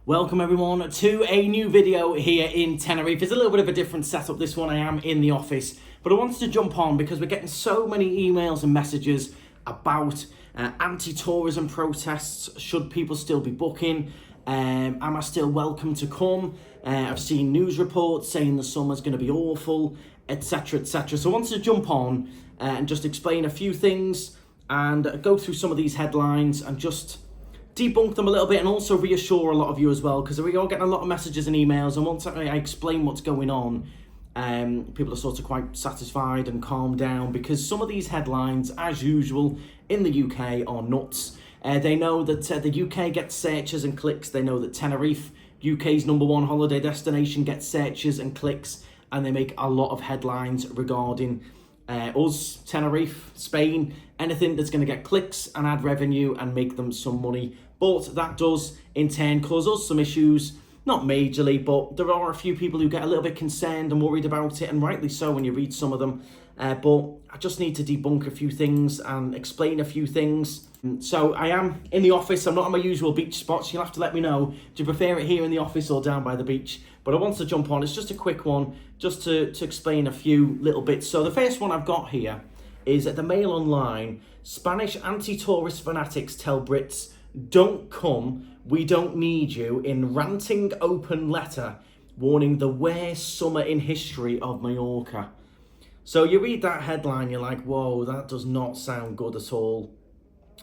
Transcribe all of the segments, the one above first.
Welcome everyone to a new video here in Tenerife. It's a little bit of a different setup this one. I am in the office, but I wanted to jump on because we're getting so many emails and messages about anti-tourism protests. Should people still be booking? Am I still welcome to come? I've seen news reports saying the summer's going to be awful, etc, etc. So I wanted to jump on and just explain a few things and go through some of these headlines and just debunk them a little bit, and also reassure a lot of you as well, because we are getting a lot of messages and emails, and once I explain what's going on, people are sort of quite satisfied and calmed down, because some of these headlines, as usual in the UK, are nuts. They know that the UK gets searches and clicks. They know that Tenerife, UK's #1 holiday destination, gets searches and clicks, and they make a lot of headlines regarding us, Tenerife, Spain, anything that's going to get clicks and add revenue and make them some money. But that does in turn cause us some issues, not majorly, but there are a few people who get a little bit concerned and worried about it, and rightly so when you read some of them. But I just need to debunk a few things and explain a few things. So I am in the office. I'm not on my usual beach spots. You'll have to let me know. Do you prefer it here in the office or down by the beach? But I want to jump on. It's just a quick one, just to explain a few little bits. So the first one I've got here is at the Mail Online. Spanish anti-tourist fanatics tell Brits, "Don't come, we don't need you," in ranting open letter warning the worst summer in history of Mallorca. So you read that headline, you're like, whoa, that does not sound good at all.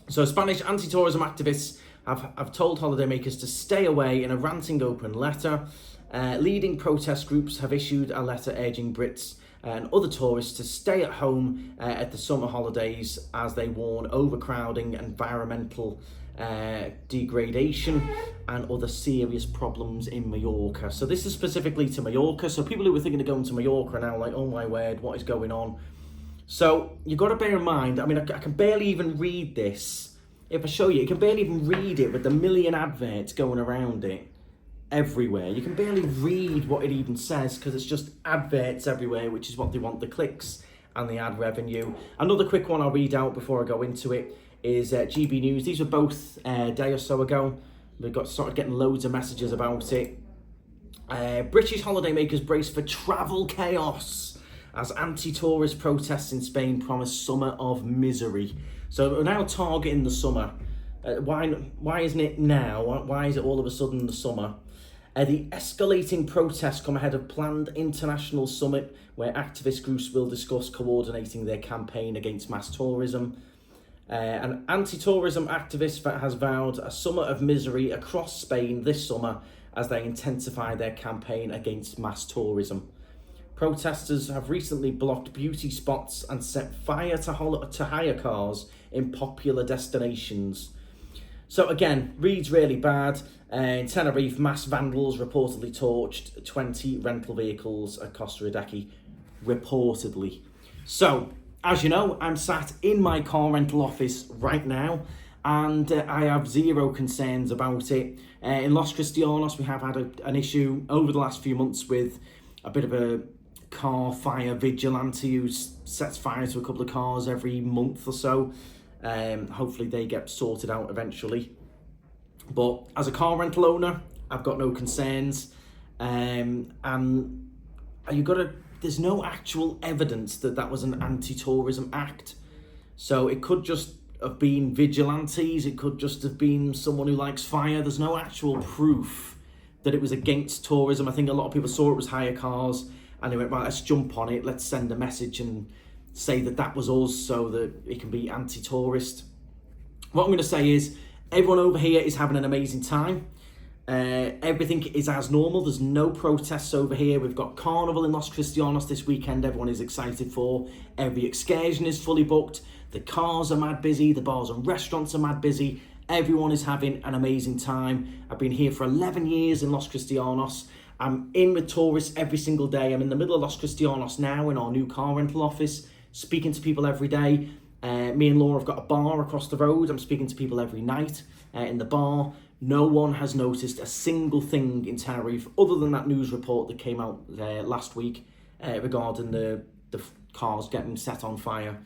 So Spanish anti-tourism activists have told holidaymakers to stay away in a ranting open letter. Leading protest groups have issued a letter urging Brits and other tourists to stay at home at the summer holidays, as they warn overcrowding, environmental degradation and other serious problems in Mallorca. So this is specifically to Mallorca. So people who were thinking of going to Mallorca are now like, oh my word, what is going on? So you've got to bear in mind, I mean, I can barely even read this. If I show you, you can barely even read it with the million adverts going around it everywhere. You can barely read what it even says because it's just adverts everywhere, which is what they want, the clicks and the ad revenue. Another quick one I'll read out before I go into it is GB News. These were both a day or so ago. We started getting loads of messages about it. British holidaymakers brace for travel chaos as anti-tourist protests in Spain promise summer of misery. So we're now targeting the summer. Why isn't it now? Why is it all of a sudden the summer? The escalating protests come ahead of planned international summit where activist groups will discuss coordinating their campaign against mass tourism. An anti-tourism activist has vowed a summer of misery across Spain this summer as they intensify their campaign against mass tourism. Protesters have recently blocked beauty spots and set fire to hire cars in popular destinations. So again, reads really bad. In Tenerife, mass vandals reportedly torched 20 rental vehicles at Costa Rica, reportedly. So, as you know, I'm sat in my car rental office right now, and I have zero concerns about it. In Los Cristianos, we have had an issue over the last few months with a bit of a car fire vigilante who sets fire to a couple of cars every month or so. Hopefully they get sorted out eventually. But as a car rental owner, I've got no concerns. And there's no actual evidence that was an anti-tourism act. So it could just have been vigilantes. It could just have been someone who likes fire. There's no actual proof that it was against tourism. I think a lot of people saw it was hire cars and they went, right, let's jump on it. Let's send a message and say that was us so that it can be anti-tourist. What I'm going to say is everyone over here is having an amazing time. Everything is as normal. There's no protests over here. We've got Carnival in Los Cristianos this weekend. Everyone is excited for. Every excursion is fully booked. The cars are mad busy. The bars and restaurants are mad busy. Everyone is having an amazing time. I've been here for 11 years in Los Cristianos. I'm in with tourists every single day. I'm in the middle of Los Cristianos now in our new car rental office, speaking to people every day. Me and Laura have got a bar across the road. I'm speaking to people every night in the bar. No one has noticed a single thing in Tenerife other than that news report that came out last week regarding the cars getting set on fire.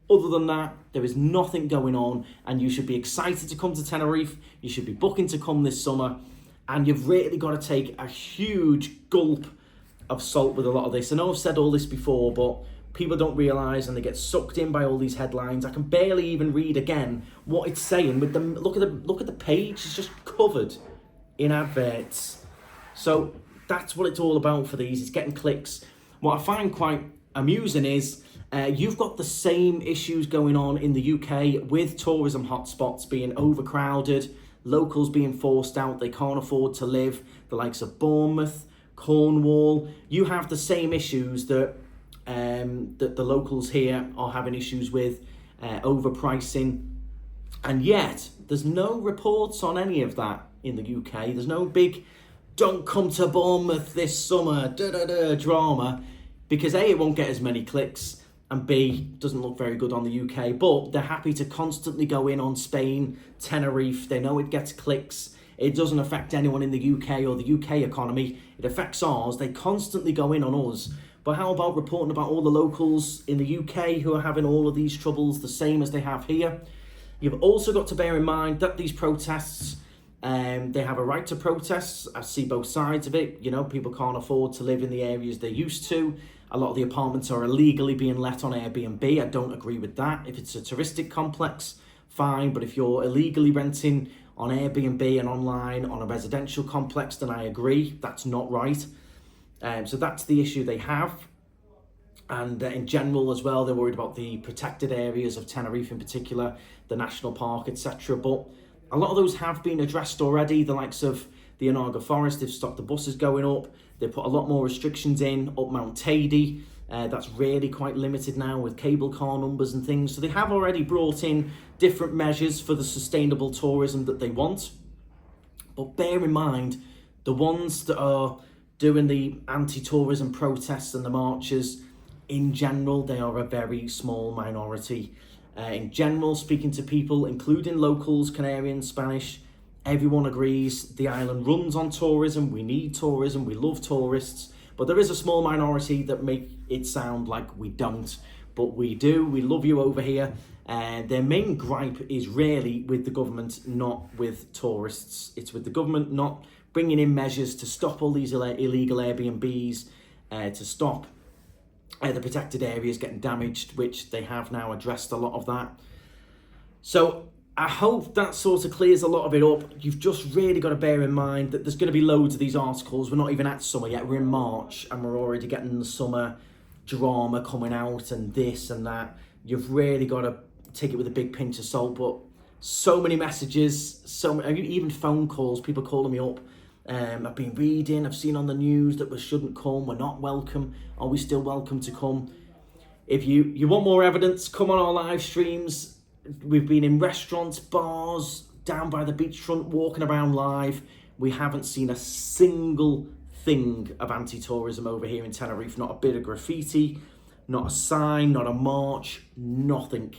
Other than that, there is nothing going on, and you should be excited to come to Tenerife. You should be booking to come this summer, And you've really got to take a huge gulp of salt with a lot of this. I know I've said all this before, but people don't realise, and they get sucked in by all these headlines. I can barely even read again what it's saying. With the look at the page; it's just covered in adverts. So that's what it's all about for these. It's getting clicks. What I find quite amusing is you've got the same issues going on in the UK with tourism hotspots being overcrowded, locals being forced out. They can't afford to live. The likes of Bournemouth, Cornwall. You have the same issues that the locals here are having issues with, overpricing, and yet there's no reports on any of that in the UK. There's no big "don't come to Bournemouth this summer" drama, because A, it won't get as many clicks, and B, doesn't look very good on the UK. But they're happy to constantly go in on Spain, Tenerife. They know it gets clicks. It doesn't affect anyone in the UK or the UK economy. It affects ours. They constantly go in on us. But how about reporting about all the locals in the UK who are having all of these troubles, the same as they have here? You've also got to bear in mind that these protests, they have a right to protest. I see both sides of it. You know, people can't afford to live in the areas they used to. A lot of the apartments are illegally being let on Airbnb. I don't agree with that. If it's a touristic complex, fine. But if you're illegally renting on Airbnb and online on a residential complex, then I agree. That's not right. So that's the issue they have. And in general as well, they're worried about the protected areas of Tenerife in particular, the national park, etc. But a lot of those have been addressed already. The likes of the Anaga Forest, they've stopped the buses going up. They put a lot more restrictions in up Mount Tady. That's really quite limited now with cable car numbers and things. So they have already brought in different measures for the sustainable tourism that they want. But bear in mind, the ones that are doing the anti-tourism protests and the marches, in general, they are a very small minority. In general, speaking to people, including locals, Canarians, Spanish, everyone agrees the island runs on tourism. We need tourism. We love tourists. But there is a small minority that make it sound like we don't. But we do. We love you over here. Their main gripe is really with the government, not with tourists. It's with the government not bringing in measures to stop all these illegal Airbnbs, to stop the protected areas getting damaged, which they have now addressed a lot of that. So I hope that sort of clears a lot of it up. You've just really got to bear in mind that there's going to be loads of these articles. We're not even at summer yet. We're in March and we're already getting the summer drama coming out and this and that. You've really got to take it with a big pinch of salt. But so many messages, even phone calls, people calling me up. I've been reading, I've seen on the news that we shouldn't come, we're not welcome. Are we still welcome to come? If you want more evidence, come on our live streams. We've been in restaurants, bars, down by the beachfront, walking around live. We haven't seen a single thing of anti-tourism over here in Tenerife. Not a bit of graffiti, not a sign, not a march, nothing.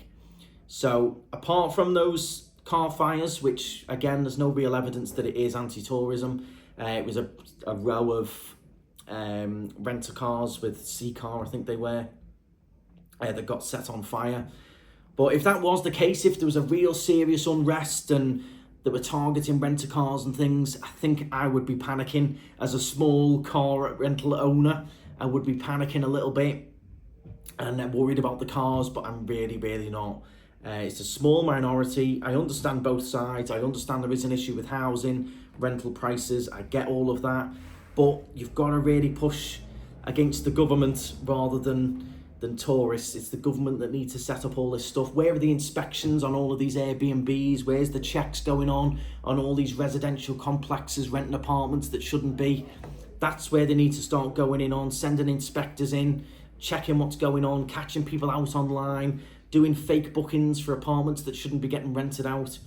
So apart from those car fires, which again, there's no real evidence that it is anti-tourism. It was a row of rental cars with C-Car, I think they were, that got set on fire. But if that was the case, if there was a real serious unrest and they were targeting rental cars and things, I think I would be panicking as a small car rental owner. I would be panicking a little bit and worried about the cars, but I'm really, really not. It's a small minority. I understand both sides. I understand there is an issue with housing, rental prices. I get all of that. But you've got to really push against the government rather than tourists. It's the government that need to set up all this stuff. Where are the inspections on all of these Airbnbs? Where's the checks going on all these residential complexes, renting apartments that shouldn't be? That's where they need to start going in on, sending inspectors in, checking what's going on, catching people out online, doing fake bookings for apartments that shouldn't be getting rented out.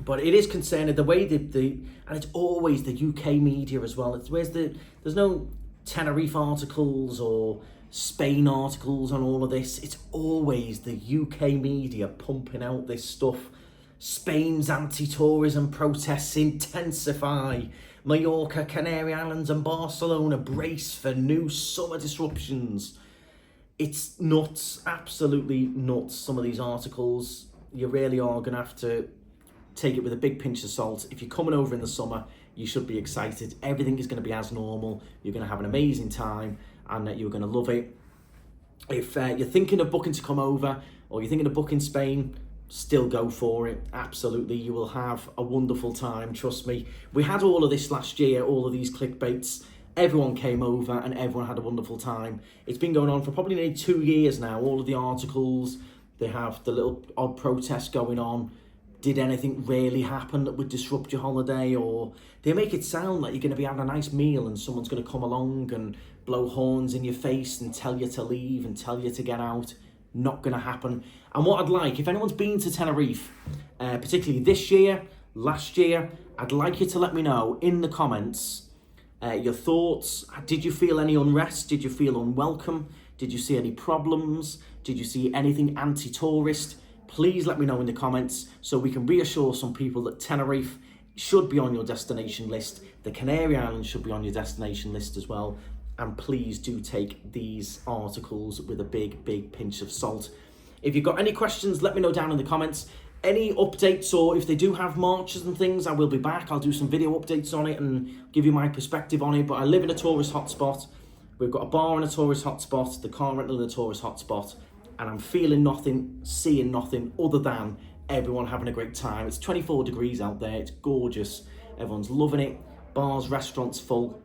But it is concerning the way that and it's always the UK media as well. There's no Tenerife articles or Spain articles on all of this. It's always the UK media pumping out this stuff. Spain's anti-tourism protests intensify. Mallorca, Canary Islands and Barcelona brace for new summer disruptions. It's nuts, absolutely nuts, some of these articles. You really are going to have to take it with a big pinch of salt. If you're coming over in the summer, you should be excited. Everything is going to be as normal. You're going to have an amazing time, and you're going to love it. If you're thinking of booking to come over, or you're thinking of booking Spain, still go for it. Absolutely, you will have a wonderful time, trust me. We had all of this last year, all of these clickbaits. Everyone came over and everyone had a wonderful time. It's been going on for probably nearly 2 years now. All of the articles, they have the little odd protests going on. Did anything really happen that would disrupt your holiday? Or they make it sound like you're going to be having a nice meal and someone's going to come along and blow horns in your face and tell you to leave and tell you to get out. Not going to happen. And what I'd like, if anyone's been to Tenerife, particularly this year, last year, I'd like you to let me know in the comments your thoughts. Did you feel any unrest? Did you feel unwelcome? Did you see any problems? Did you see anything anti-tourist? Please let me know in the comments so we can reassure some people that Tenerife should be on your destination list. The Canary Islands should be on your destination list as well. And please do take these articles with a big, big pinch of salt. If you've got any questions, let me know down in the comments. Any updates, or if they do have marches and things, I will be back. I'll do some video updates on it and give you my perspective on it. But I live in a tourist hotspot. We've got a bar in a tourist hotspot, the car rental in a tourist hotspot, and I'm feeling nothing, seeing nothing other than everyone having a great time. It's 24 degrees out there. It's gorgeous. Everyone's loving it. Bars, restaurants full.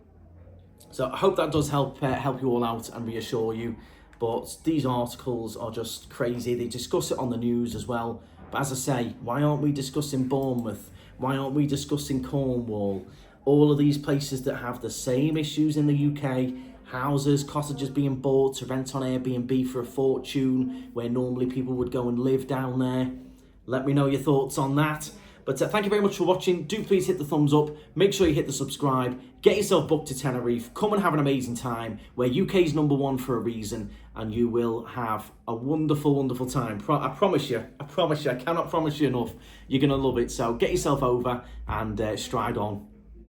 So I hope that does help you all out and reassure you. But these articles are just crazy. They discuss it on the news as well. But as I say, why aren't we discussing Bournemouth? Why aren't we discussing Cornwall? All of these places that have the same issues in the UK. Houses, cottages being bought to rent on Airbnb for a fortune, where normally people would go and live down there. Let me know your thoughts on that. But thank you very much for watching. Do please hit the thumbs up. Make sure you hit the subscribe. Get yourself booked to Tenerife. Come and have an amazing time. We're UK's #1 for a reason. And you will have a wonderful, wonderful time. I promise you. I cannot promise you enough. You're going to love it. So get yourself over and stride on.